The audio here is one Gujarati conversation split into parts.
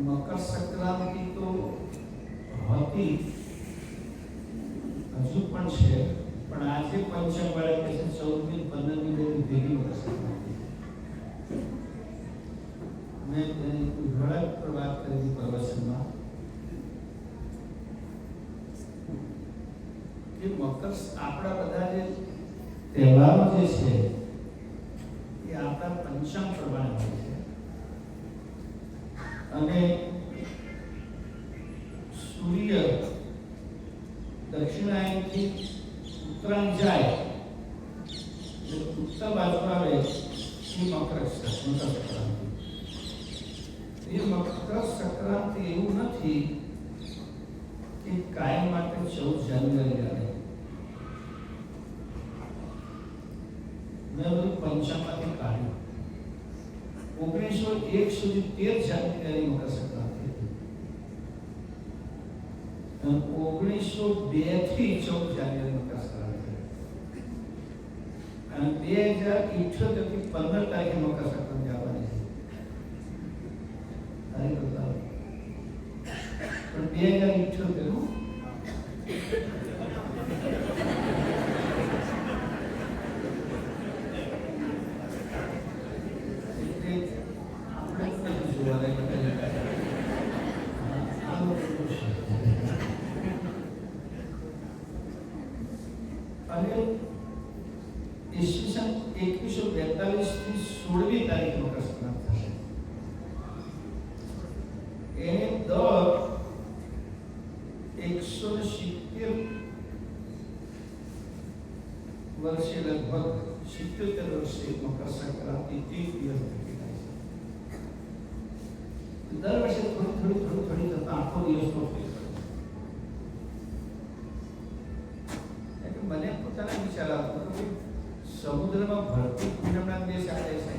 मकर संक्रांति तो होती हजू पण छे पण આજે પંચમ વાળા કે છે 14મી 15મી દેવી ભેગી મકર સંક્રાંતિ મેં ઘણા પર વાત કરી પ્રવચનમાં કે મકર આપણા બધા જે તહેવારો જે છે એ આપણા પંચાંગ પ્રમાણે હોય છે અને સૂર્ય દક્ષિણાયનથી ઉત્તરાયણ જાય ઉત્તર બાજુ આવે એ મકર સંક્રાંતિ. એ મકર સંક્રાંતિ એવું નથી કે કાયમ માટે 14 જાન્યુઆરી આવે. મેં બધું પંચાંગમાંથી કાઢ્યું. 1901 સુધી 13 જાન્યુઆરી મકર સંક્રાંતિ હતી અને 1902 થી 14 જાન્યુઆરી મકર સંક્રાંતિ અને 2078 થી 15 તારીખે મકર સંક્રાંતિ આવવાની છે. તારીખ બતાવો પણ 2078 નું ઈસવીસન 2142 થી 16મી તારીખે મકર સંક્રાંતિ થશે. એને દર 170 વર્ષે લગભગ 77 વર્ષે મકર સંક્રાંતિ 1 દિવસ થતી થાય છે. દર વર્ષે થોડી થતા આખો દિવસનો ફેર પડે. મને પોતાના વિચાર આવતો કે સમુદ્રમાં ભરતી પૂનમના દિવસે આવે છે,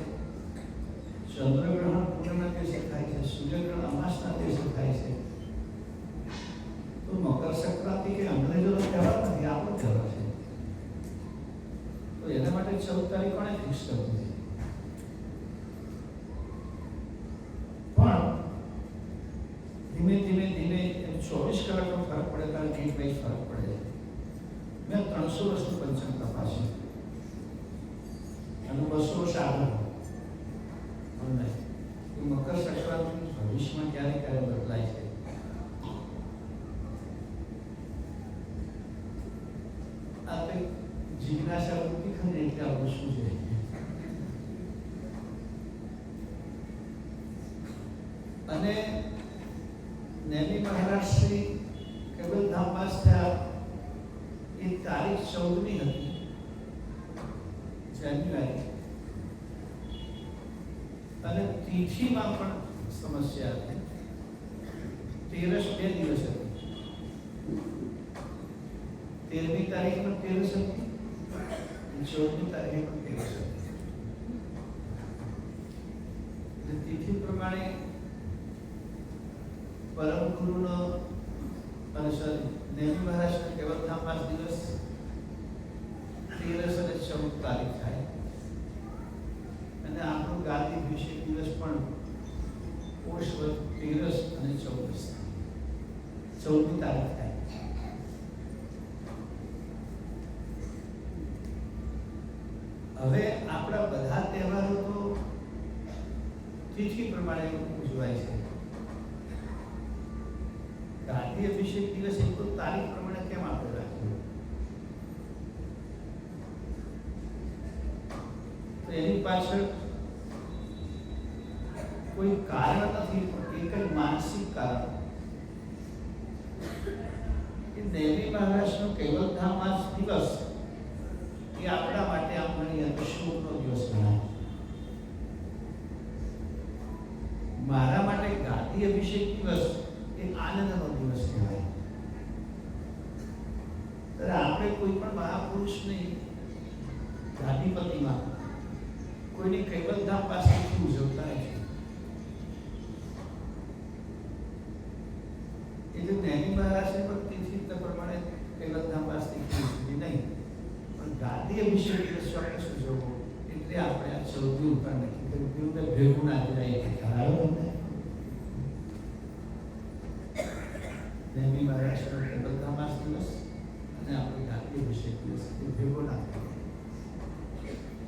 ચંદ્રગ્રહણ પૂનમના દિવસે થાય છે, સૂર્યગ્રહણ અમાસના દિવસે થાય છે. તો મકર સંક્રાંતિ કે અંગ્રેજોનો તહેવાર નથી, આપણો તહેવાર છે. તો એના માટે 14 તારીખ કોણે ફિક્સ કરવું છે? પણ ધીમે 24 કલાકનો ફરક પડે ત્યારે ડેટ વાઇઝ ફરક પડે. મેં 300 વર્ષનું પંચાંગ તપાસ્યું અને 200 વર્ષ આગળ પણ નહીં. મકર સંક્રાંતિ ભવિષ્યમાં ક્યારે બદલાય છે. આપણે જિજ્ઞાસા વૃત્તિ ખરી એટલે આવું શું છે. અને નેમી મહારાજ શ્રી કેવલધામવાસ થયા એ તારીખ 14મી હતી જાન્યુઆરી અને તિથિમાં પણ સમસ્યા હતી. 13 2 દિવસ હતી. 13મી તારીખ પણ 13 હતી, 14મી તારીખે પણ 13 હતી. તિથિ પ્રમાણે પરમ ગુરુનો અને નેમી મહારાજના કેવલધામ 5 દિવસ 13 અને 14 તારીખ થાય અને આપણો ગાદી અભિષેક દિવસ પણ પોષ 13 અને 14મી તારીખ થાય. હવે આપણા બધા તહેવારો તો તિથિ પ્રમાણે ઉજવાય છે. ગાદી અભિષેક દિવસ એક તો તારીખ પ્રમાણે કેમ આપણે રાખ્યું? તો એની પાછળ કોઈ કારણ નથી, એક જ માનસિક કારણ કે નેમી મહારાજનો કેવલધામ દિવસ એ આપણા માટે આમ ઘણી અશુભનો દિવસ ગણાય. મારા માટે ગાદી અભિષેક દિવસ એ આનંદનો દિવસ કહેવાય. ત્યારે આપણે કોઈ પણ મહાપુરુષની ગાદીપતિમાં કોઈની કેવલધામ પાસેથી ઉજવતા નથી. એ જો નેમી મહારાજને પણ તિથિ પ્રમાણે કેવલધામ પાસેથી ઉજવી નહીં, પણ ગાદી અભિષેક દિવસ ચોક્કસ ઉજવવો, એટલે આપણે આ 14મી ઉપર નક્કી કર્યું કે ભેગું ના જાય. નેમી મહારાજનો કેવલધામ દિવસ અને આપણો ગાદી અભિષેક દિવસ એ ભેગો ના થાય.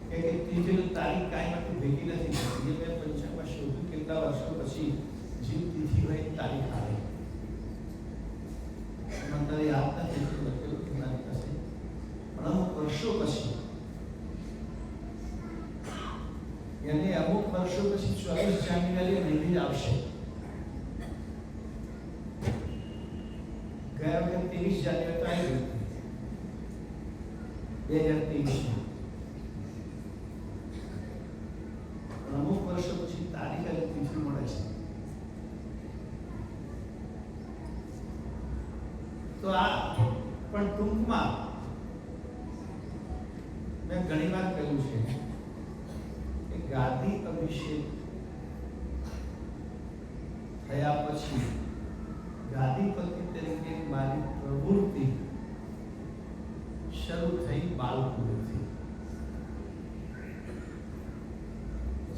કે તિથિની તારીખ કાંઈ માટે ભેગી નથી થતી. મેં પંચાંગમાં શોધ્યું કેટલા વર્ષો પછી જે તિથિ હોય તારીખ આવે. મને યાદ નથી લખેલું મારી પાસે, પણ અમુક વર્ષો પછી, યાની અમુક વર્ષો પછી 24 જાન્યુઆરી મહિને આવશે. ગયા વખતે 23 જાન્યુઆરી તો આવી ગઈ 2023. અમુક વર્ષો પછી તારીખ અને તિથિ મળે છે. તો આ પણ ટૂંકમાં મેં ઘણી વાર કહ્યું છે કે ગાદી અભિષેક થયા પછી ગાદીપતિ તરીકે મારી પ્રવૃત્તિ શરૂ થઈ બાલપુરથી.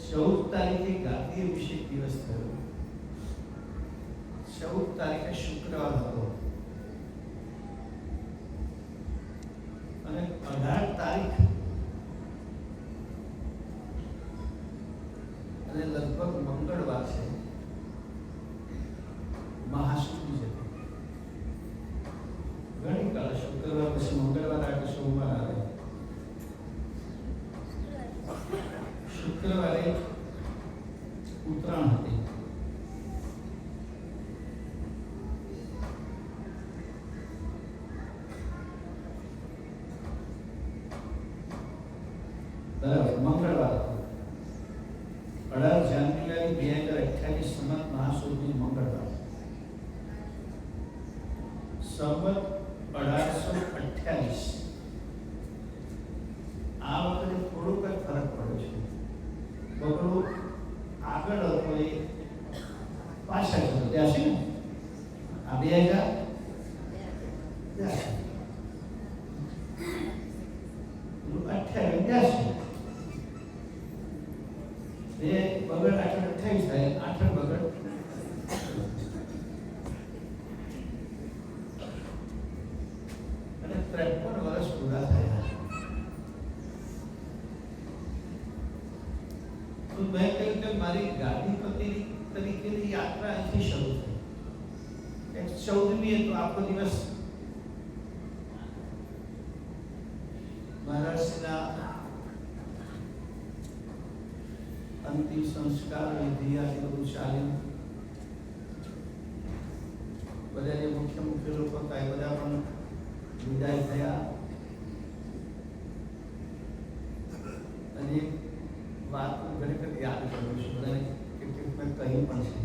14 તારીખે ગાદી અભિષેક દિવસ થયો. 14 તારીખે શુક્રવાર હતો અને 18 તારીખ અને લગભગ મંગળવાર છે મહાસુદી છે. ઘણી કાળ શુક્રવાર પછી મંગળવાર આવે, સોમવાર આવે. શુક્રવારે ઉત્તરાયણ હતી. મંગળવાર હતો 18 જાન્યુઆરી 2028 સંમત મહાસુદી મંગળવાર. સંવત 1828. આ વખતે થોડુંક જ ફરક પડ્યો છે. બગડો આગળ હતો એ પાછળ હતો. ત્યાં છે ને આ 2028 બે બગડ 28 થાય, 8 બગડ અને 53 વર્ષ પૂરા થયા. તો મેં કહ્યું કે મારી ગાદીપતિ તરીકેની યાત્રા અહીંથી શરૂ થઈ. 14મી તો આખો દિવસ મહારાષ્ટ્રના અંતિમ સંસ્કાર વિધિ આ બધું ચાલ્યું. બધા જે મુખ્ય લોકો હતા એ બધા પણ વિદાય થયા. અને વાત ઘણી વખત યાદ કરું છું, બધાને કેટલીક મેં કહી પણ છે.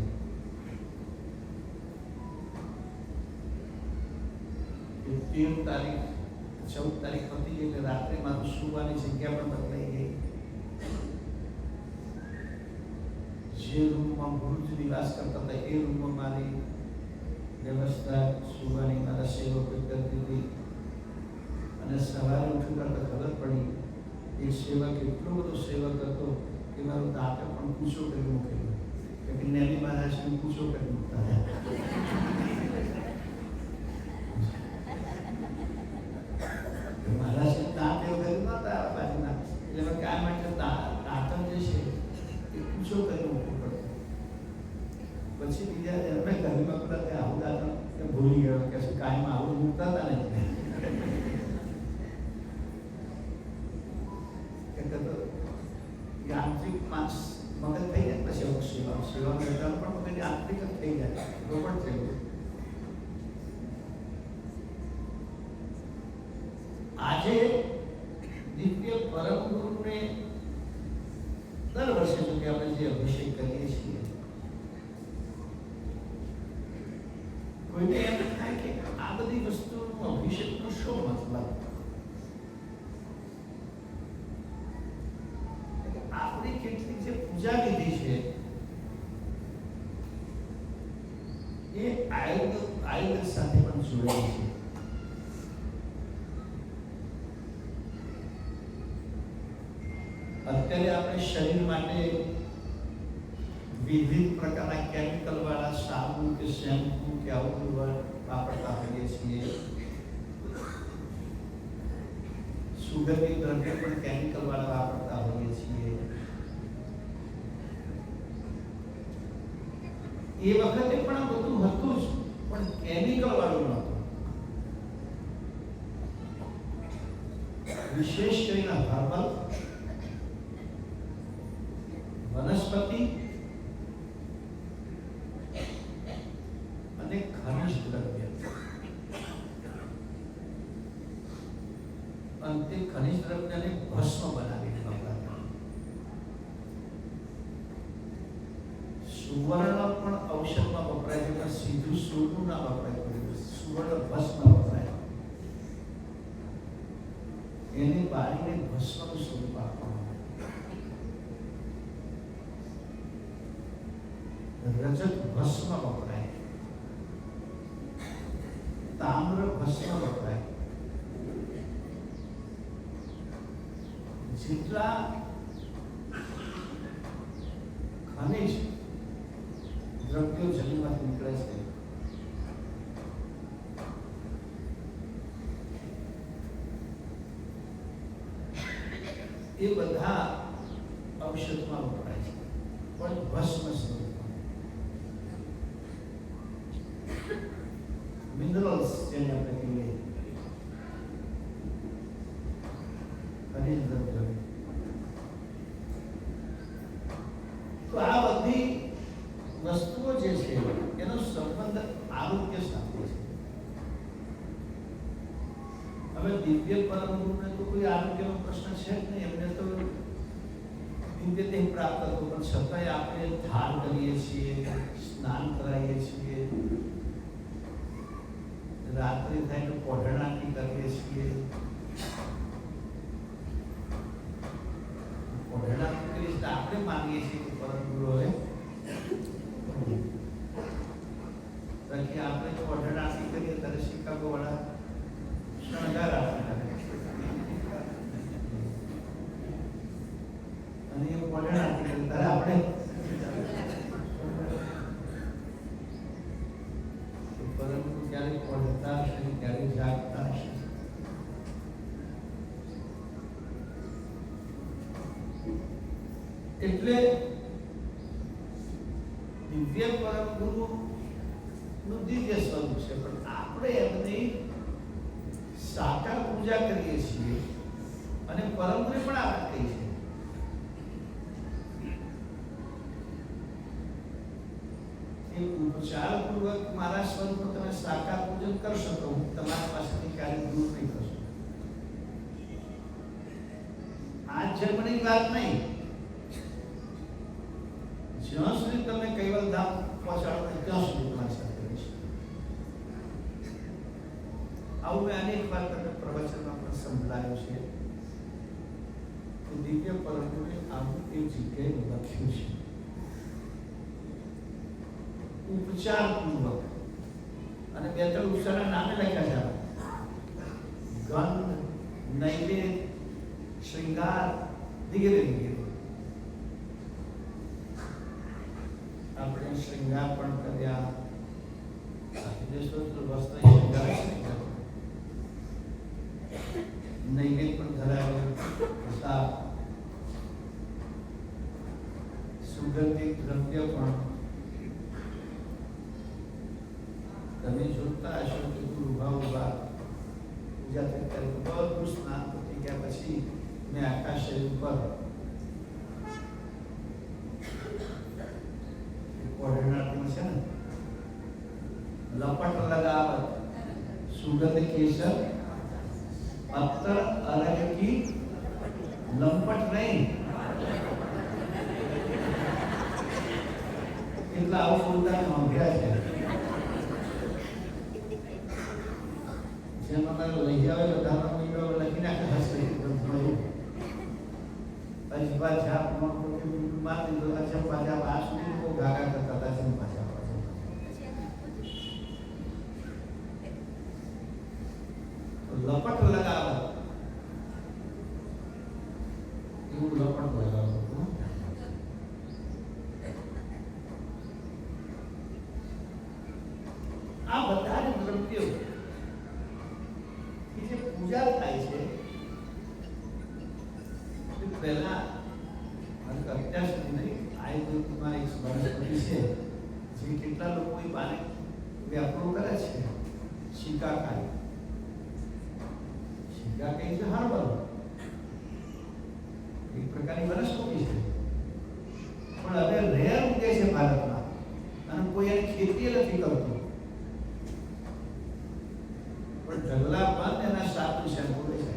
કે 13 તારીખ 14 તારીખ પતી ગઈ એટલે રાત્રે મારું સુવાની જગ્યા પણ બદલાઈ ગઈ. જે રૂમમાં ગુરુજી નિવાસ કરતા હતા એ રૂમમાં મારી વ્યવસ્થા સુવાની મારા સેવકો કરતી હતી અને સવારે ઉઠી તો ખબર પડી એ સેવક એટલો બધો સેવક હતો કે મારો દાંતે પણ પૂછો કરી મૂકેલો કે નેની મહારાજને પૂછો કરી મૂકતા મહારાજને દાંત એવું કર્યું નતા આ બાજુના એટલે કામ માટે દાંતણ જે છે એ પૂછો કરી મૂકવું પડતું. પછી બીજા એમને ઘરમાં પેલા ત્યાં આવું દાંતણ કે ભૂલી ગયો કે શું કાયમ આવું મૂકતા હતા ને યાંત્રિક માસ મગજ થઈ જાય પછી અમુક સેવા મેળવવાનું પણ મગજ યાંત્રિક જ થઈ જાય તો પણ થયું. આજે દિવ્ય પરમ ગુરુને દર વર્ષે જો કે આપણે જે અભિષેક કરીએ છીએ કોઈને એમ થાય કે આ બધી વસ્તુનો અભિષેકનો શું મતલબ? આપણી કેટલીક જે પૂજા વિધિ છે એ આયુર્વેદ સાથે પણ જોડાયેલી છે. અત્યારે આપણે શરીર માટે વિવિધ પ્રકારના કેમિકલ વાળા સાબુ કે શેમ્પુ કે આવું વાપરતા હોઈએ છીએ. સુગંધિત દ્રવ્ય પણ કેમિકલ વાળા વાપરતા હોઈએ છીએ. એ વખતે પણ બધું હતું જ પણ કેમિકલ વાળું નહોતું. વિશેષ કરીને હર્બલ વનસ્પતિ અને ખનિજ દ્રવ્ય. અંતે ખનિજ દ્રવ્યને ભસ્મ બનાવી વપરાતા. સુવર્ણ પણ ઔષધમાં વપરાય છે પણ સીધું સોનું ના વપરાય, સુવર્ણ ભસ્મ વપરાય. એને બાળીને ભસ્મનું સ્વરૂપ આપવામાં. રજત ભસ્મ વપરાય, તામ્ર ભસ્મ વપરાય. જેટલા ખનિજ દ્રવ્યો જમીનમાંથી નીકળે છે એ બધા ઔષધમાં વપરાય છે પણ ભસ્મ સ્વરૂપમાં. મિનરલ્સ જેને આપણે કહીએ ખનિજ દ્રવ્ય. તો આ બધી વસ્તુઓ જે છે એનો સંબંધ આરોગ્ય સાથે છે. હવે દિવ્ય પરમ ગુરુને તો કોઈ આરોગ્યનો પ્રશ્ન છે જ નહીં. એમને તો દિવ્ય દેહ પ્રાપ્ત હતો પણ છતાંય આપણે ધ્યાન કરીએ છીએ, સ્નાન કરાવીએ છીએ, રાત્રે થાય તો પોઢણાટી કરીએ છીએ. પોઢણાટી કરીએ તો આપણે માનીએ છીએ કે પરમ ગુરુ હવે બાકી આપણે પોઢણાટી કરીએ ત્યારે શિકાગો વાળા શણગાર આપે અને એ પોઢણાટી કરીએ ત્યારે આપણે પરંતુ ક્યારે પોઢતા હશે, ક્યારે જાગતા હશે. એટલે દિવ્ય પરમ ગુરુ નું દિવ્ય સ્વરૂપ છે પણ આપણે એમની સાકાર પૂજા કરીએ છીએ અને પરમ ગુરુ પણ આ વાત કહી છે. ઉપચારપૂર્વક મારા સ્વરૂપનું તમે સાકાર પૂજન કરશો તો હું તમારા પાસેથી ક્યારેય દૂર નહીં થશો. આ જન્મની વાત નહીં. જ્યાં સુધી તમે કૈવલ ધામ પહોંચાડો ત્યાં સુધી તમારી સાથે રહીશ. આવું મેં અનેક વાર તમને પ્રવચનમાં પણ સંભળાયું છે કે દિવ્ય પરમ ગુરુએ આવું એક જગ્યાએ લખ્યું છે ઉપચારપૂર્વક અને 2-3 ઉપચારના નામે લખ્યા છે ગંધ, નૈવેદ્ય, શ્રૃંગાર વગેરે વગેરે. આપણે શ્રૃંગાર પણ કર્યા, વસ્ત્ર શ્રૃંગાર નૈવેદ્ય પણ ધરાવ્યો, સુગંધિત દ્રવ્ય પણ. તમે જોતા હશો કે ઉભા ઉભા પૂજા થઈ બધું સ્નાન પતી ગયા પછી મેં આખા શરીર ઉપર ઓઢણાટીમાં છે ને લપટ લગાવત સુગંધ કેસર અત્તર અરગ કી લંપટ નહીં. એટલા આવું બોલતા નોંધ્યા છે. જેમાં તારે લઈ આવે બધાનો મહિનો લખી નાખે હશે અજબા છાપ માં દીધો અજબ પાછા આ સુધી લોકો ગાગા કરતા હતા છે પાછા લપટ લગાવો એવું લપટ લગાવો. આ બધા જ દ્રવ્યો જે પૂજા થાય છે પહેલા અત્યાર સુધી નહીં આયુર્વેદમાં એક વનસ્પતિ છે જે કેટલા લોકો એ પાને વ્યાપરો કરે છે. શિકાકાઈ છે હર્બલ, એક પ્રકારની વનસ્પતિ છે પણ હવે રેર ઉગે છે ભારતમાં અને કોઈ એની ખેતી નથી કરતું. પણ ઢગલા બંધ એના સાધુ શેમ્પુ છે.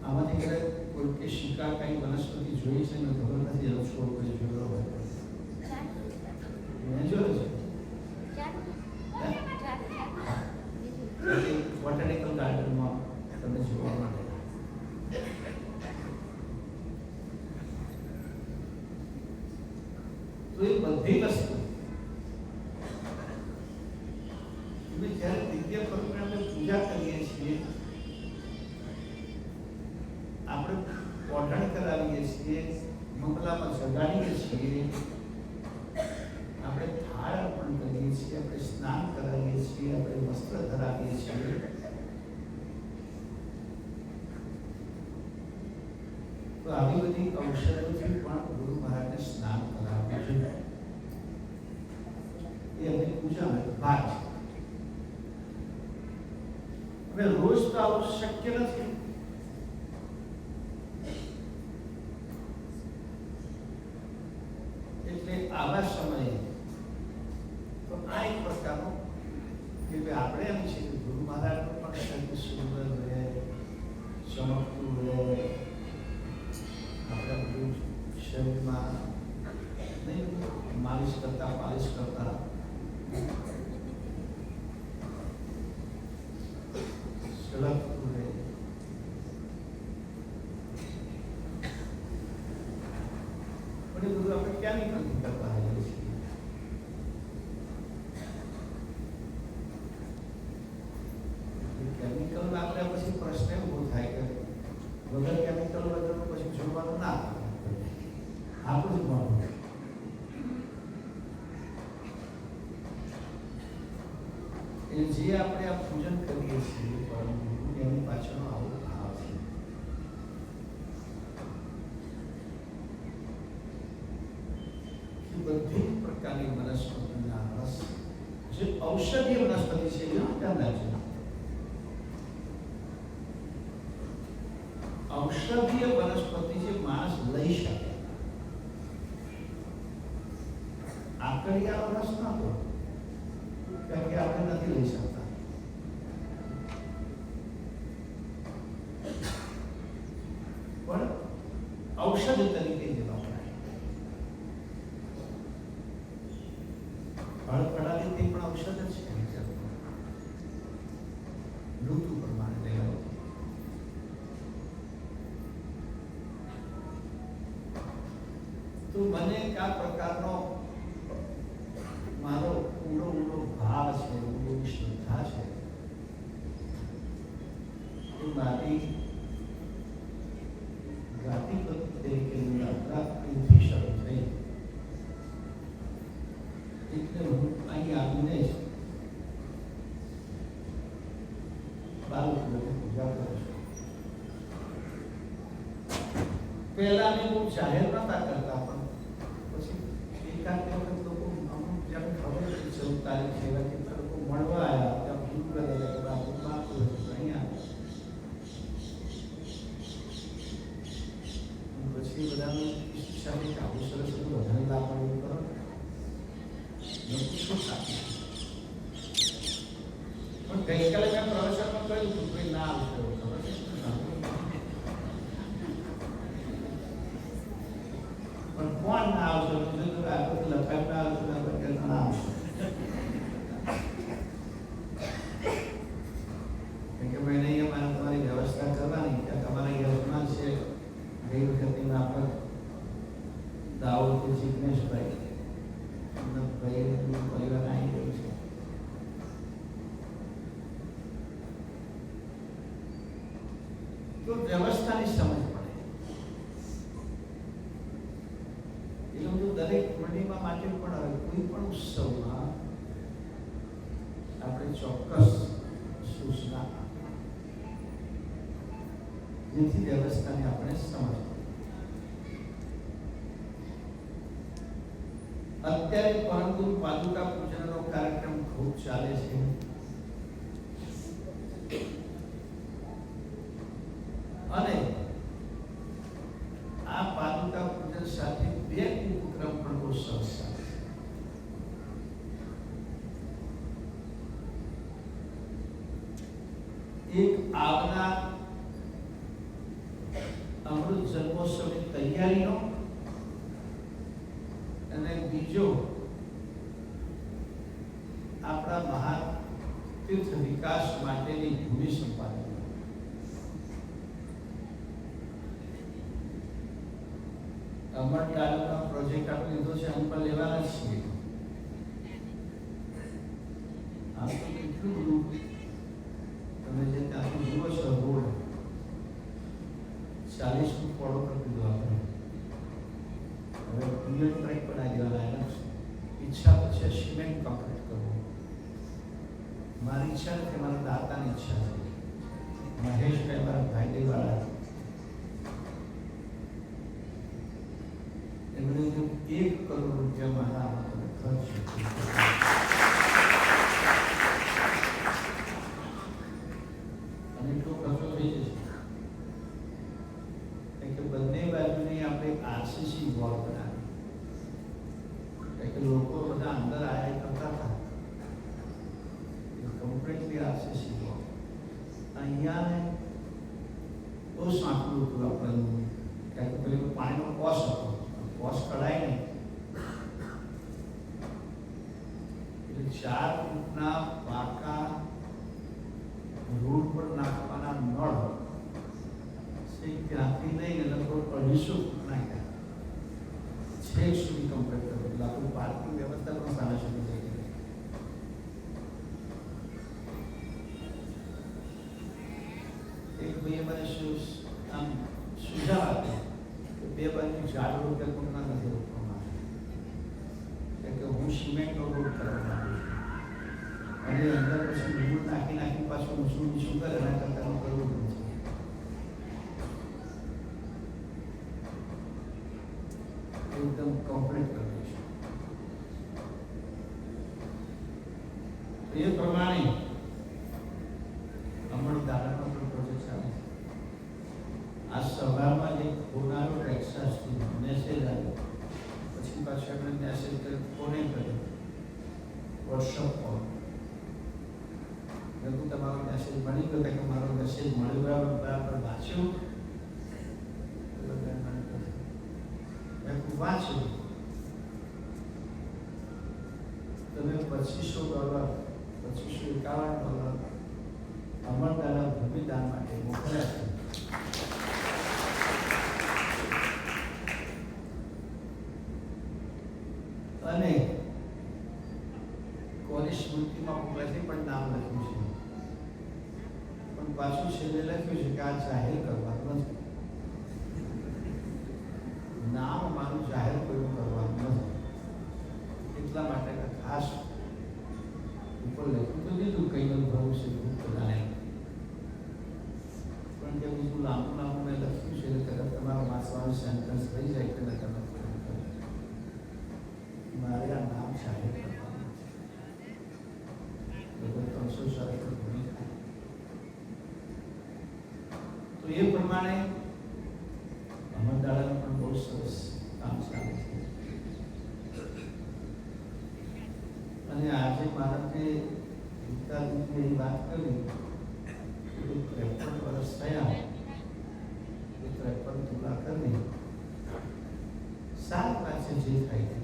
આમાંથી કોઈ કે શિકાકાઈ વનસ્પતિ જોઈ છે ને ખબર નથી એનો છોડ કોઈ જોયો હોય મેં જોયો છે બોટાનિકલ ગાર્ડનમાં તમને જોવા મળે. તો એ બધી વસ્તુ જ્યારે દિવ્ય સ્વરૂપે આપણે પૂજા કરીએ છીએ, આપણે ઓઢણ કરાવીએ છીએ, મંગલામાં જગાડીએ છીએ, આપણે થાળ અર્પણ કરીએ છીએ, આપણે સ્નાન કરાવીએ છીએ, આપણે વસ્ત્ર ધરાવીએ છીએ. તો આવી બધી ઔષધોથી પણ ગુરુ મહારાજને સ્નાન કરાવવું જોઈએ. એ આપણી પૂજાનો ભાગ છે. હવે રોજ તો આવું શક્ય નથી. એટલે આવા સમયે તો આ એક પ્રકારનો કે આપણે એમ છે કે ગુરુ મહારાજનું પણ શરીર સુંદર રહે, ચમકતું રહે, આપણા બધું શરીરમાં નહીં માલિશ કરતા સળગતું રહે. પણ એ બધું આપણે ક્યાં નહીં કરતા હોઈએ છીએ. કેમિકલ આપણે પછી પ્રશ્ન એવો થાય કે વગર કેમિકલ વગર પછી જોવાનું ના આપણું જ ભણવું. જે આપણે આ પૂજન કરીએ છીએ એની પાછળનો આવો ભાવ છે. બધી પ્રકારની વનસ્પતિના રસ જે ઔષધીય વનસ્પતિ છે એમાં ધ્યાન રાખજો. ઔષધીય વનસ્પતિ જે માણસ લઈ શકે. આકડિયાનો રસ ના હોય કારણ કે આપણે નથી લઈ શકતા. પણ ઔષધ તરીકે જે વપરાય. ફળફળાદી તે પણ ઔષધ જ છે. ઋતુ પ્રમાણે લેવાય. મને આ પ્રકારનો મારો ઊંડો ભાવ છે, ઊંડી શ્રદ્ધા છે કે મારી જાતિપતિ તરીકેની યાત્રા અહીંથી શરૂ થઈ. એટલે હું અહીં આવીને જ બાળકોની પૂજા કરું છું. પહેલા અમે બહુ જાહેર નતા કરતા, પણ પછી એકાદ વખત લોકો અમુક જેમ ખબર છે 14 તારીખ છે એવા કેટલા લોકો મળવા આવ્યા, ત્યાં ભૂલ કરેલા કે બાપુ બાપુ અહીંયા પછી બધાની ઈચ્છા કે આવું સરસ બધું વધારે લાભ મળવું કરો શું થાય. પણ ગઈકાલે મેં પ્રવચનમાં કહ્યું હતું કે ના આવશે ખબર છે, પણ કોણ ના આવશે આગળ લખાય ના આવશે ના આવશે. કે મેં નહીં અમારે તમારી વ્યવસ્થા કરવાની કે તમારા યજમાન છે ગઈ વખતે આપણે દાઉદ જિગ્નેશભાઈ પરિવાર આવી ગયું છે. તો વ્યવસ્થાની સમજ પડે એટલે હું દરેક મંડળીમાં માટે પણ હવે કોઈ પણ ઉત્સવમાં આપણે ચોક્કસ સૂચના જેથી વ્યવસ્થાને આપણે સમજ. અત્યારે પરંતુ પાદુકા પૂજનનો કાર્યક્રમ ખૂબ ચાલે છે. અને આ પાદુકા પૂજન સાથે બે ઉપક્રમ પણ બહુ સરસ છે. એક આવનાર અમૃત જન્મોત્સવની તૈયારીનો અને બીજો આપણા મહાન તીર્થ વિકાસ માટેની ભૂમિ સંપાદન. અમર તાલુકા પ્રોજેક્ટ આપણે લીધો છે, આમ પણ લેવાના જ છીએ. આમ તો કેટલું બધું તમે જે ત્યાંથી જુઓ છો રોડ 40 ફૂટ પહોળો કરી દીધો આપણે. હવે બુલેટ ટ્રેક બનાવી દેવાના છે. ઈચ્છા તો છે સિમેન્ટ કોન્ક્રીટ કરવું. મારી ઈચ્છા નથી, મારા દાતાની ઈચ્છા છે. મહેશભાઈ મારા ભાઈવાળા એમણે 1 કરોડ રૂપિયા મારા ખર્ચ અને એટલો ખર્ચો થઈ જશે કે બંને બાજુની આપણે આરસીસી વોલ બનાવી કે લોકો બધા અંદર આયા કરતા હતા. કમ્પ્લીટલી આરસીસી વોલ અહીંયા ને બહુ સાંકડું હતું આપણને, કારણ કે પેલું પાણીનો કોસ હતો, કોસ કઢાય નહીં એટલે 4 ફૂટના પાકા રોડ પર નાખવાના નળ ત્યાંથી લઈને લગભગ 250 ફૂટ નાખ્યા છેક સુધી કમ્પ્લીટ કર્યું. એટલે આપણું પાર્કિંગ વ્યવસ્થા પણ સારા સુધી થઈ ગઈ. એક ભાઈએ મને આમ સુઝાવ આપ્યો કે 2 બાજુ ઝાડ રોપ્યા કોણના નથી રોપવામાં આવે કે હું સિમેન્ટનો રોડ કરવા અને અંદર પછી ધૂળ નાખી પાછું ઊંચું કરે એના કરતાં કરવું નથી. एकदम कंप्लीट कर दीजिए. तो ये प्रमाणे अमर दादा का प्रोजेक्ट चालू है. आज सभाમાં એક કોનારો ટેક્સાસ થી મેસેજ આવ્યો, પછી પાછળ મેં મેસેજ કર્યો, કોને કર્યો, વોટ્સઅપ પર. મેં તમારો મેસેજ મળી ગયો કે મારો મેસેજ મળ્યો બરાબર વાંચ્યો વાંચ્યું. તમે $2551 અમરદાના ભૂમિદાન માટે મોકલ્યા છે. કોની સ્મૃતિમાં પહેલેથી પણ નામ લખ્યું છે, પણ પાછું છેલ્લે લખ્યું છે કે આ જાહેર કરવાનું નથી. નામ મારું જાહેર કોઈનું કરવાનું નથી. એટલા માટે ખાસ ઉપર લખ્યું તો દીધું કઈ અનુભવ છે બધાને, પણ કે બીજું લાંબુ લાંબુ મેં લખ્યું છે એટલે તરત તમારા વાંચવાનું સેન્ટન્સ થઈ જાય કે તમે મારે આ નામ જાહેર કરવાનું છે. 300 શરતો પૂરી થાય તો એ પ્રમાણે અમરદાળાનું પણ બહુ સરસ કામ ચાલે છે. અને આજે મારે ગીતાજીની વાત કરી 53 વર્ષ થયા, 53 તુલા કરી સાત પાસે જે થાય છે,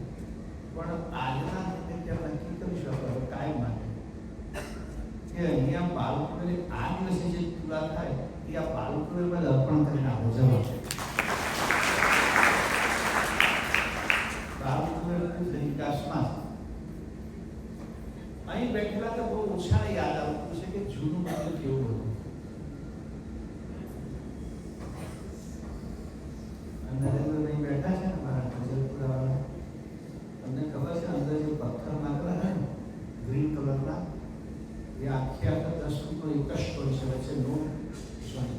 પણ આજના ત્યાં નક્કી કરી શકો કાયમ માટે કે અહીંયા બાળકોને આ દિવસે જે તુલા થાય એ આ બાળકોને બધા અર્પણ કરીને આપો જવા છે. બાળકોને વિકાસમાં અહીં બેઠેલા તો બહુ ઓછાને યાદ આવતું છે કે જૂનું મંદિર કેવું હતું. નરેન્દ્રભાઈ બેઠા છે ને મારા કજલપુરા વાળા, તમને ખબર છે અંદર જે પથ્થર નાખેલા છે ને ગ્રીન કલરના, એ આખી આખા 10 ફૂટનો એક જ સ્ટોન છે, વચ્ચે નો સ્ટોન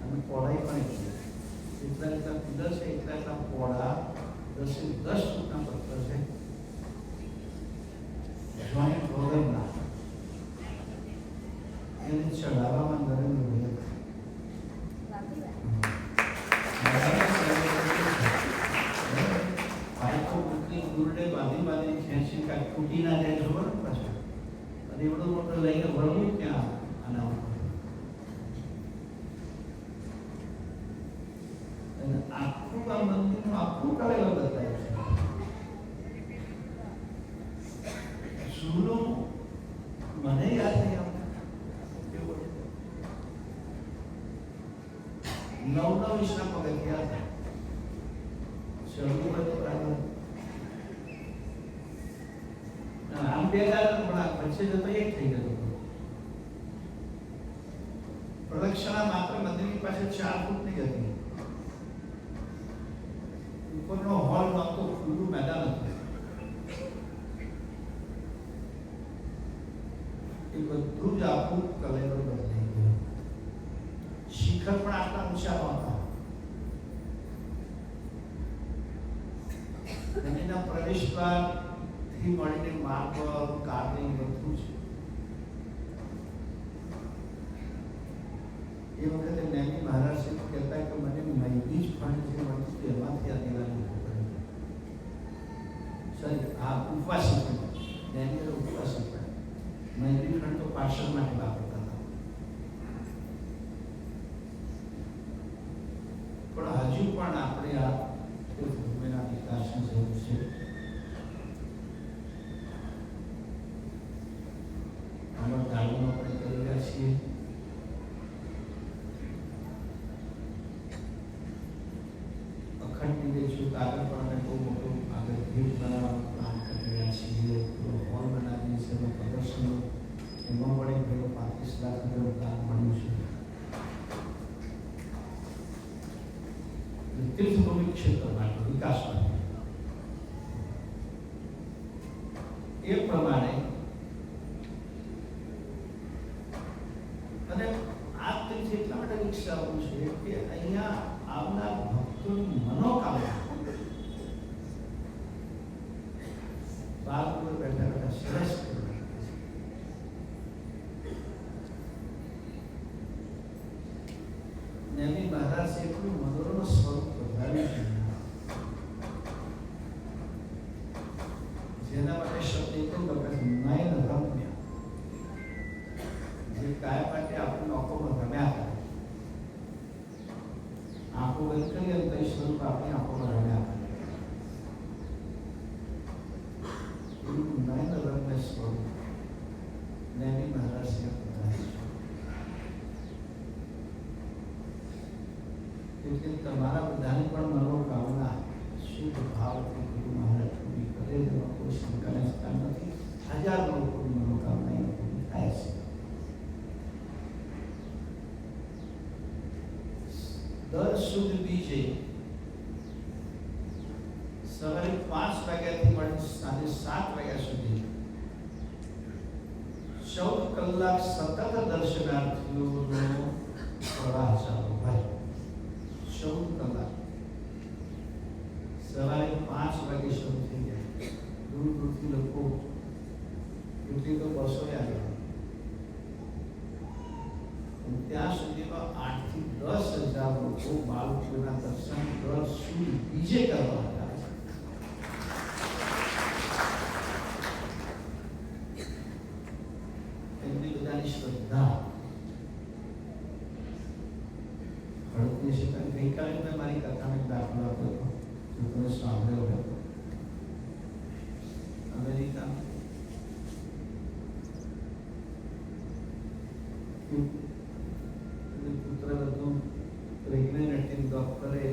અને પહોળાઈ પણ એટલા એટલા પિલર છે, એટલા એટલા પહોળા 10 ફૂટના પથ્થર છે. જોઈન્ટ વગરના એને ચઢાવવામાં નરેન્દ્રભાઈ પાઇપો મૂકી ગુરડે બાંધી ખેંચી કાંઈ તૂટી ના જાય ખબર ને પાછું, અને એવડું મોટું લઈને વળવું ક્યાં આના ઉપર. અને આખું આ મંદિરનું આખું કરેલો બતાવ્યું છે. જૂનું મને યાદ નહીં આવતું કેવું 9 ઇંચના પગથિયા હતા. ચડવું હતું આમ બે ગાળા વચ્ચે જતો એક થઈ ગયો. પ્રદક્ષિણા માત્ર મંદિરની પાસે 4 ફૂટની હતી. ઉપરનો હોલ નહોતો, ખુલ્લું મેદાન હતું. એ બધું જ આખું કલેરો બદલાઈ ગયું. શિખર પણ આટલા ઊંચા નહોતા. એના પ્રવેશદ્વારથી મળીને માર્બલ કાર્વિંગ બધું છે. એ વખતે નૈની મહારાજ કહેતા કે મને મૈની જ ફંડ જે મળતું એમાંથી આ દિવાળી સરી આ ઉપવાસી પણ નૈની ઉપવાસી પણ મૈની ફંડ તો પાર્સલ માટે વાપરતા હતા. પણ હજુ પણ આપણે આ ભૂમિના વિકાસની જરૂર છે. આમાં દાળનો આપણે કરી રહ્યા છીએ. અખંડ વિદેશી આગળ પણ અમે બહુ મોટું આગળ ભીડ બનાવવાનું પ્લાન કરી રહ્યા છીએ. હોલ બનાવીએ છીએ, એમાં પ્રદર્શનો એમાં પણ એક 35 લાખ રૂપિયાનું કામ મળ્યું છે. તીર્થભૂમિ ક્ષેત્ર માટે વિકાસ માટે એ પ્રમાણે અને આ તીર્થ એટલા માટે વિકસાવવું છે કે અહીંયા આવનાર ભક્તોની મનોકામના બાર ઉપર બેઠા બેઠા શ્રેષ્ઠ નૈની મહારાજ એટલું મનોરમ સ્વરૂપ વધાર્યું છે જેના માટે શબ્દ એક જ વખત નયન રમ્ય, જે કાય માટે આપણે આંખોમાં રમ્યા કરે. આંખો બંધ કરીએ તો એ સ્વરૂપ આપણી આંખોમાં રમ્યા કરે. એવું નયન રમ્ય સ્વરૂપ નૈની મહારાજને વધાર્યું છે. એટલે તમારા બધાની પણ મનોકામના શુભ ભાવથી ગુરુ મહારાજ પૂરી કરે, એમાં કોઈ શંકા દર શુદ્ધ બીજે સવારે 5 વાગ્યાથી મળી સાંજે 7 વાગ્યા સુધી 14 કલાક સતત દર્શનાર્થીઓનો પ્રવાહ ચાલુ ભાઈ. 14 કલાક સવારે 5 વાગે શરૂ થઈ જાય. દૂર દૂરથી લોકો, કેટલી તો બસો આવી, ત્યાં સુધીમાં 8 થી 10,000 લોકો બાળકોના દર્શન દર સુધી બીજે કરવા હતા. એમની બધાની શ્રદ્ધા હળકની છે. ગઈકાલે મેં મારી કથાનો એક દાખલો આપ્યો હતો, જો તમે સાંભળ્યો હતો. અમેરિકા પુત્ર હતું પ્રેગ્નેન્ટ હતી. ડોક્ટરે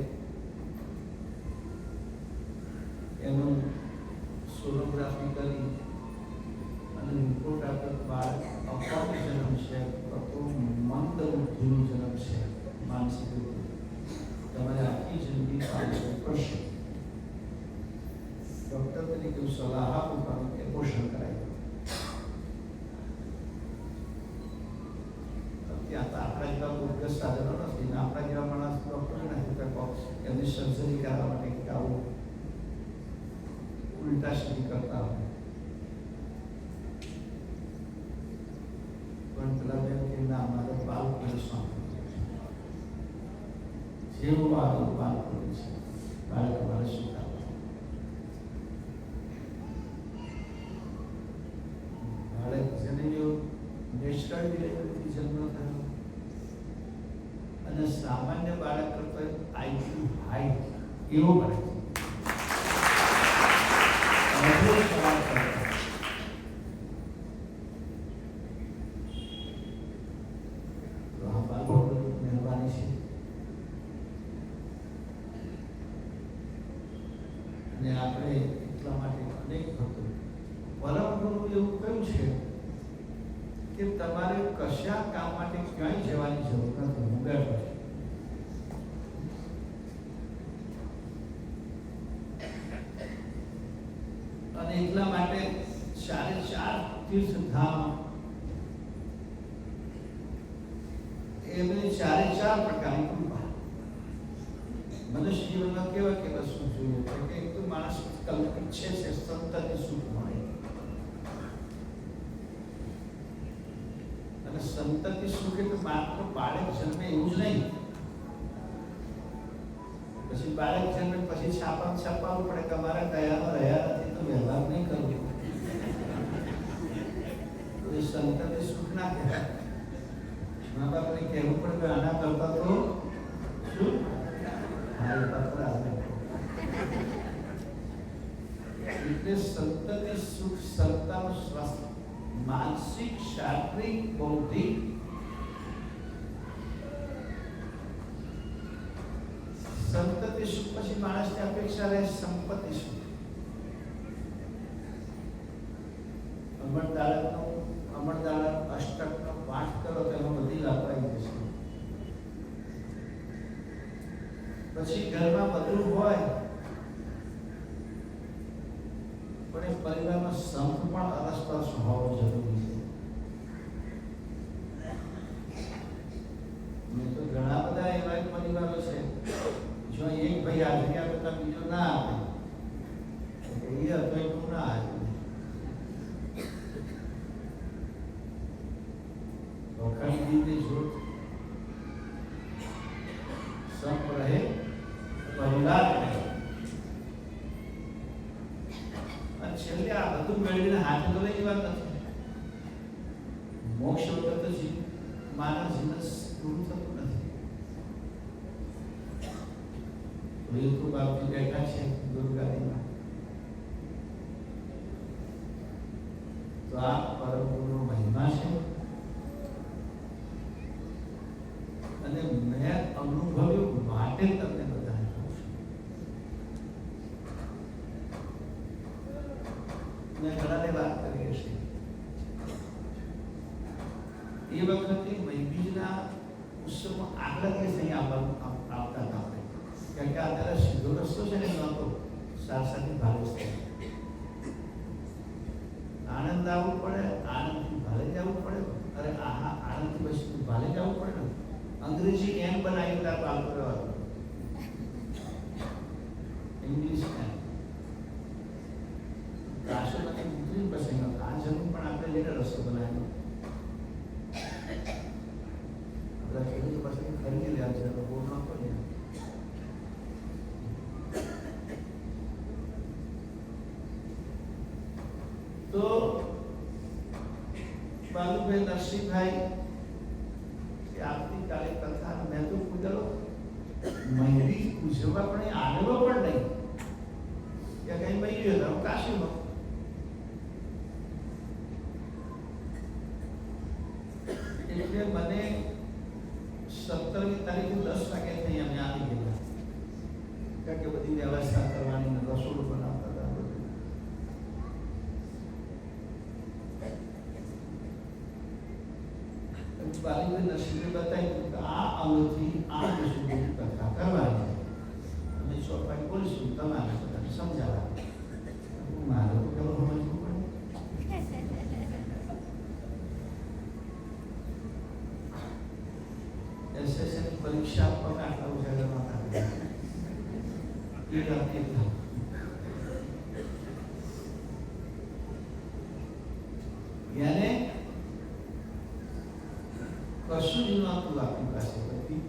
એનું સોનોગ્રાફી કરી અને રિપોર્ટ આપ્યો, બાળક અપંગ જન્મ છે, મંદ બુદ્ધિનો જન્મ છે, માનસિક રીતે તમારે આખી જિંદગી પાલવું પડશે. ડોક્ટર તરીકે સલાહ આપું પણ એ પોષણ કરાય. ત્યાં તો આપણા જેવા બોગસ સાધનો નથી, આપણા જેવા માણસ ડોક્ટર નથી, એમની સર્જરી કરવા માટે આવું ઉલટા સીધી કરતા હોય. પણ પેલા બેન કે ના, મારે બાળકોને સાંભળવું, જેવું આગળ બાળકો છે, બાળક મારે શું કરવું. બાળક જેને જો નેચરલ ડિલિવરીથી જન્મ થયો અને સામાન્ય બાળક કરતા આઈક્યુ હાઈ એવો બને છે. અને આપણે એટલા માટે અનેક ભક્તો, પરમ ગુરુ એવું કહ્યું છે કે તમારે કશા કામ માટે ક્યાંય જવાની જરૂર નથી, હું બેઠો છું. અને એટલા માટે 4 તીર્થધામ એમની 4 પ્રકારની કૃપા. મનુષ્ય જીવનમાં કેવા કેવા સુખ જોઈએ કે એક તો માણસ ઈચ્છે છે સંતતિ સુખ મળે, અને સંતતિ સુખ એટલે માત્ર બાળક જન્મે એવું જ નહીં. પછી બાળક જન્મે પછી છાપાવું પડે કે અમારા દયામાં રહ્યા નથી તો વ્યવહાર નહીં કરવો. તો એ સંતતિ સુખ ના કહેવાય. મા બાપને કહેવું પડે કે આના કરતા તો શું એટલે સંતતિ સુખ સંતાનું સ્વાસ્થ્ય, માનસિક, શારીરિક, બૌદ્ધિક, સંતતિ સુખ પછી માણસની અપેક્ષા રહે સંપત્તિ સુખ. અમરદાળક અષ્ટકનો પાઠ કરો તો એમાં બધી વાપરાઈ જશે. પછી ઘરમાં બધું હોય પણ એ પરિવારમાં સંપ પણ અરસપરસ હોવો જરૂરી છે. મેં તો ઘણા બધા એવા પરિવારો છે જો એક ભાઈ હાજરી આપે તો બીજો ના આપે, એ હતો એટલું ના આપે. અખંડિત જૂથ સંપ રહે, પરિવાર રહે. અને છેલ્લે આ બધું મેળવીને હાથ તો લઈ વાત નથી. મોક્ષ વગર તો માનવ જીવન પૂરું થતું નથી. બિલકુલ બાપજી બેઠા છે દુર્ગાદીમાં. તો આ પરમ ગુરુનો મહિમા છે. અને મેં અનુભવ્યું માટે તમને બધાને કહું છું. મેં ઘણાને વાત કરી હશે. એ વખતે મહીબીજના ઉત્સવમાં આગલા દિવસે અહીં આપતા હતા આપણે. કારણ કે અત્યારે સીધો રસ્તો છે ને નહોતો, સારસાથી ભારે છે. આણંદ આવવું પડે, આણંદથી ભાલે જવું પડે. અરે આણંદથી પછી ભાલે જવું પડે ને. અંગ્રેજી એમ બનાવી હતા તો આવતો રહેવાનું, ઇંગ્લિશ એમ રાષ્ટ્રપતિ ઉતરી પછી આ જમીન પણ આપણે લઈને રસ્તો બનાવ્યો. આપણા ખેડૂતો પાસેથી ખરીદી રહ્યા છે, બહુ નહોતો ને. તો બાલુભાઈ નરસિંહભાઈ આવતીકાલે કથા મેં તો પૂછેલો મહેરી પૂછવા પણ આવેલો પણ નહીં કે કઈ મહી ગયો કાશીમાં. એટલે મને 17મી તારીખે 10 વાગે થઈ અમે આવી ગયા. કારણ કે બધી વ્યવસ્થા કરવાની, રસોડું બનાવતા હતા. બાલીભાઈ નરસિંહે બતાવ્યું કે આ અંગથી આ સુધી કથા કરવાની, અમે ચોપાઈ બોલીશું, તમારે બધાને સમજાવવા. મારે તો કેવું સમજવું પડે. એસએસની પરીક્ષા આપવા આટલા ઉજાગર નહોતા. યાને કશું જ નહોતું આપણી પાસે. બધી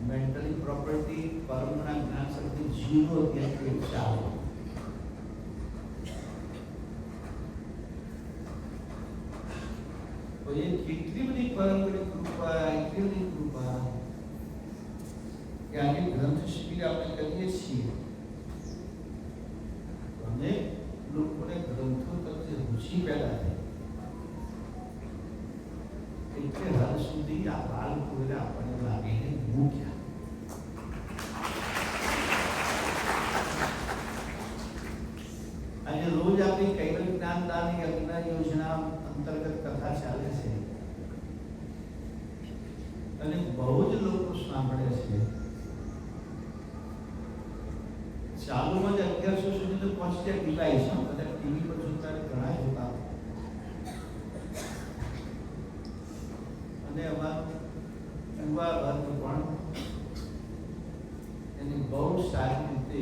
મેન્ટલી પ્રોપર્ટી, પરમના જ્ઞાન શક્તિ ઝીરો હતી. ચાલો તો એ કેટલી બધી પરમની કૃપા, એટલી બધી કૃપા કે આજે ગ્રંથ શિબિર આપણે કરીએ છીએ. અને લોકોને ગ્રંથો પ્રત્યે રુચિ પેદા થાય. એટલે હાલ સુધી આ બાળકોને આપણને લાગીને મૂક્યા. આજે રોજ આપણી કૈવલ્ય જ્ઞાનદાન યજ્ઞ યોજના અંતર્ગત કથા ચાલે છે અને બહુ જ લોકો સાંભળે છે. ચાલુમાં જ 1100 સુધી તો પહોંચી જાય ડિવાઇસ. બધા ટીવી પર જોતા ઘણા જોતા. અને અમારું યુવા વર્ગ પણ એની બહુ સારી રીતે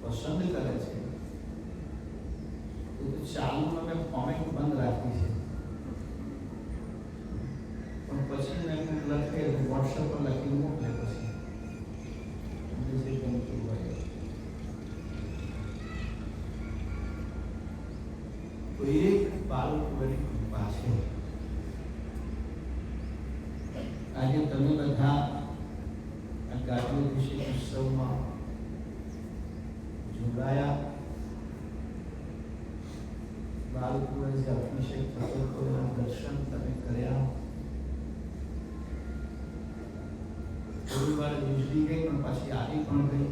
પસંદ કરે છે. ચાલુમાં મેં કોમેન્ટ બંધ રાખી છે, પણ પછી મેં લખે વોટ્સએપ પર લખીને મોકલે. પછી જે ગમતું હોય તો એક બાળકોની કૃપા છે. આજે તમે બધા આ ગાંધી વિશે ઉત્સવમાં જોડાયા. બાળકોએ જે અભિષેક થતો હતો એના દર્શન તમે કર્યા. થોડી વાર વીજળી ગઈ પણ પાછી આવી પણ ગઈ.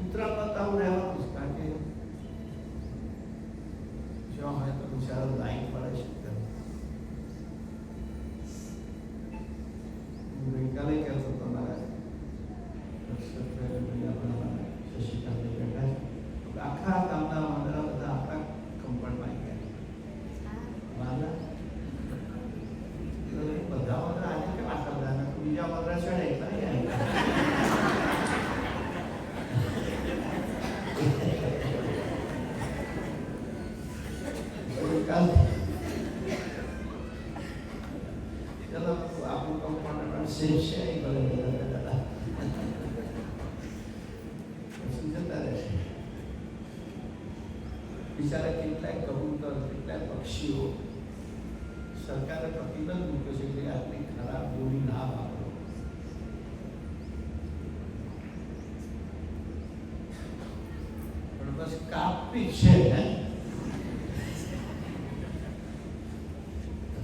ઉત્તરાયણ આવું રહેવાનું, કારણ કે જો હોય તો બિચારો લાઈટ પડે છે. ગઈકાલે કહેતો તમારા શશિકાંત બેઠા છે. આખા ગામના વાંદરા બધા આપણા કંપનમાં ગયા. બધા વાંદરા આજે કેમ આટલા બધા? બીજા વાંદરા ચડે એટલા ચલો આપણું કંપન સેફ છે. બિચારા કેટલાય કબૂતર, કેટલાય પક્ષીઓ સરકારે પ્રતિબંધ મૂક્યો છે કે આટલી ખરાબ બોલી ના વાપરો. પણ બસ કાપી છે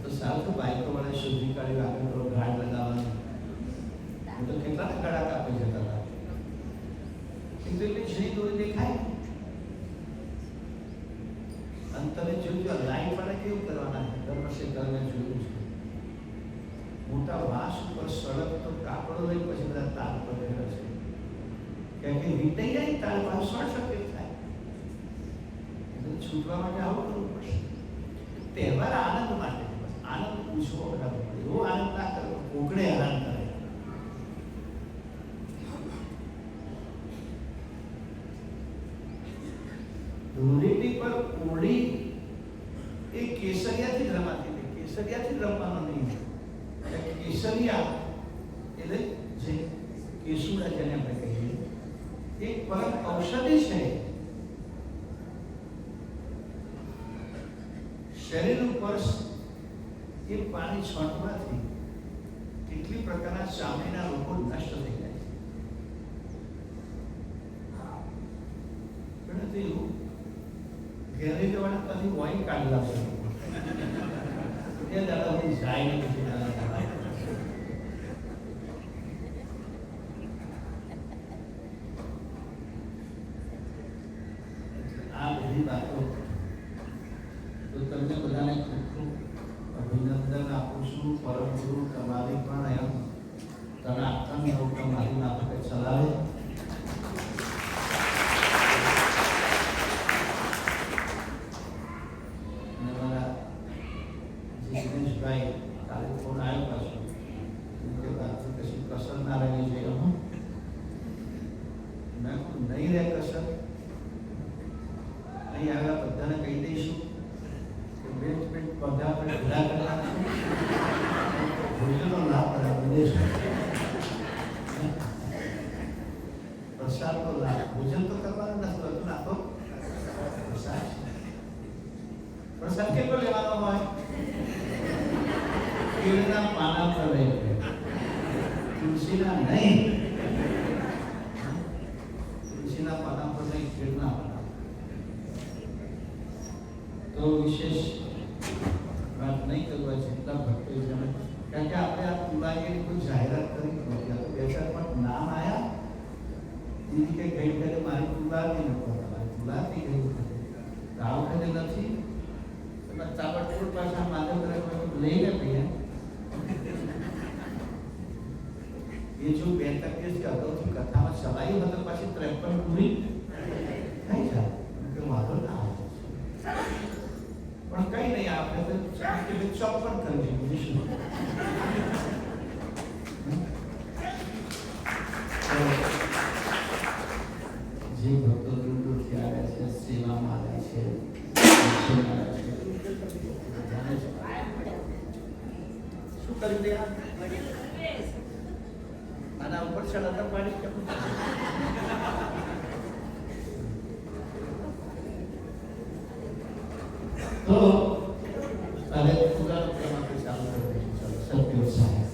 તો સારું. તો બાઈકો વાળા શોધી કાઢ્યું આગળ થોડો ગાઢ લગાવવાનું. તો કેટલા ગળા કાપી જતા હતા. એટલી જઈ દોરી દેખાય. અંતરે જોયું લાઈટ વાળા કેવું કરવાના? દર વર્ષે તમે જોયું છે મોટા વાંસ ઉપર સળગતો કાપડો લઈ પછી બધા તાર પર રહ્યો છે. કારણ કે વીંટાઈ જાય તાર પર શોર્ટ સર્કિટ થાય. એટલે છૂટવા માટે આવું કરવું પડશે. તહેવાર આનંદ માટે આનંદ પૂછવો કરાવવો પડે. એવો આનંદ ના કરો કોકડે આનંદ કરે. ધૂળેટી પર હોળી એ કેસરિયાથી જ રમાતી હતી. કેસરિયાથી જ રમવાનો નહીં. કેસરિયા એટલે જે કેસુડા જેને આપણે કહીએ એક પરમ ઔષધિ છે. શરીર ઉપર એ પાણી છોંટવાથી કેટલી પ્રકારના ચામડીના રોગો નષ્ટ થઈ જાય છે. પણ એવું ઘેરે જવાના પછી વોઈન કાઢી લાવશે એ દાદાની જાય નહીં. આ બધી વાતો તો તમને બધાને ખૂબ ખૂબ અભિનંદન આપું છું. પરમ ગુરુ તમારી પણ એમ તણાત્મ તમારી માફકે ચલાવે. દિનેશભાઈ કાલે ફોન આવ્યો પાછો કે બાકી કશી કસર ના રહેવી જોઈએ. મેં નહીં રહે કસર. અહીં આવ્યા બધાને કહી દઈશું કે બેટ બેટ પગા પર ભેગા કરવાના ભોજનનો લાભ કરે. વિદેશમાં પ્રસાદનો લાભ. ભોજન તો કરવાનું નથી હોતું. ના તો પ્રસાદ પ્રસાદ કેટલો લેવાનો હોય? કેળના પાના પર રહે, તુલસીના નહીં. તુલસીના પાના પર નહીં, કેળના પાના. તો વિશેષ વાત નહીં કરવા જેટલા ભક્તો જમે. કારણ કે આપણે આ તુલાગીરી કોઈ જાહેરાત કરી નથી. આ તો બે ચાર પણ નામ આવ્યા દીદી કે ગઈ વખતે મારી તુલાતી નથી, તમારી તુલાતી ગઈ વખતે આ વખતે નથી. તાબડતોડ પાછા માધવ લઈને પીયા એ જો 2 દિવસ અગાઉથી કથામાં ચલાવી હતો પછી 53 પૂરી થઈ જાય કે વાંધો ના આવે. પણ કઈ નહીં, આપણે તો 54 કરી દઈશું. જે ભક્તો દૂર દૂરથી આવ્યા છે, સેવામાં આવે છે, શું કરી દે આના ઉપર ચડતા પાડી કેમ? તો હવે પૂરા ક્રમાંક ચાલુ કરી દઈશું. સત્યો સાહેબ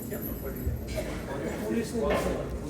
કેમ પડી જાય?